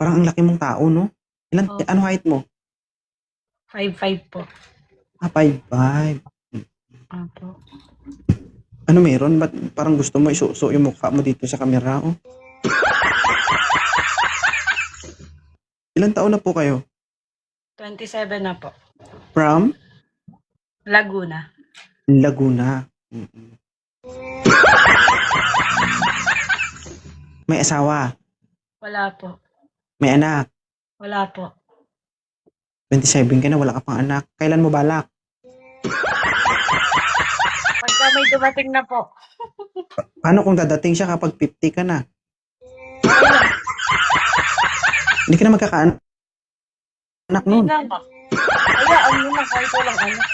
Parang ang laki mong tao, no? Opo. Ano height mo? 5'5" po. 5'5". Opo. Ano meron? Ba't parang gusto mo isuso yung mukha mo dito sa kamera, oh? Ilang taon na po kayo? 27 na po. From? Laguna. Laguna. May asawa? Wala po. May anak? Wala po. 27 ka na, wala ka pang anak. Kailan mo balak? Pagka may dumating na po. Paano kung dadating siya kapag 50 ka na? Okay lang. Hindi ka na magkakaanak Hindi nun. na. Kaya ang muna kahit walang anak.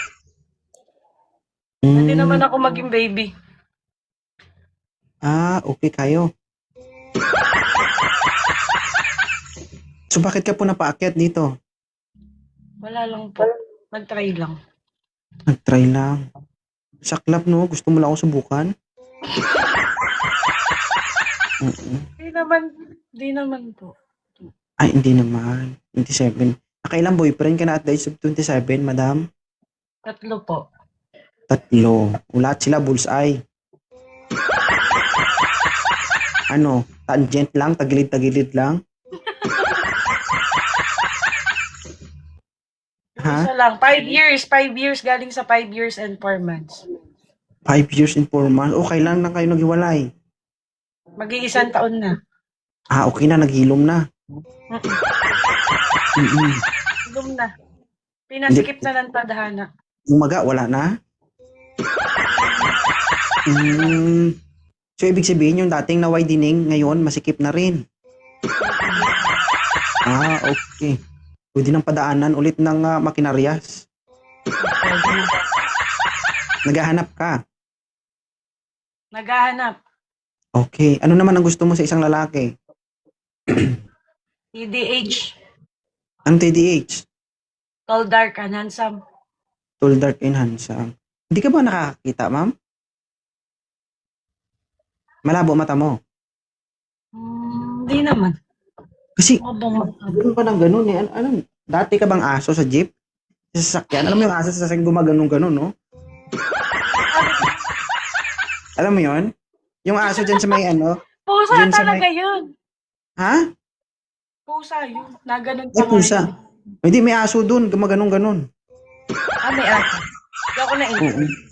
Hindi naman ako maging baby. Okay kayo. So bakit ka po napaakyat dito? Wala lang po. Nag-try lang. Nag-try lang. Saklap, no? Gusto mo lang ako subukan? Di naman po. Ay, hindi naman. 27. Nakailang boyfriend ka na at the age of 27, madam? 3 po. 3. Lahat sila bullseye. Ano? Tangent lang? Tagilid-tagilid lang? Ha? Isa lang. 5 years. 5 years. Galing sa 5 years and 4 months. 5 years and 4 months. Okay lang na kayo naghiwalay. Mag-iisang taon na. Okay na. Naghilom na. Ilum na. Pinaskip na ng tadhana. Umaga, wala na? So, ibig sabihin yung dating naway dining, ngayon, masikip na rin. Okay. Pwede nang padaanan ulit ng makinaryas. Naghahanap ka? Naghahanap. Okay. Ano naman ang gusto mo sa isang lalaki? TDH. Anong TDH? Tall, dark, and handsome. Tall, dark, and handsome. Hindi ka ba nakakakita, ma'am? Malabo mata mo? Hindi naman. Kasi, Mabang. ganoon pa ng ganoon eh. Dati ka bang aso sa jeep? Sa sasakyan? Alam mo yung aso sa sasakyan gumaganong-ganon, no? Alam mo yon? Yung aso dyan sa may Pusa dyan sa talaga may... yun. Ha? Pusa yun. Naganon Ay, pa pusa. nga yun. Hindi, may aso dun. Gumaganong-ganon. May aso. Hindi ako na-intro. Oo.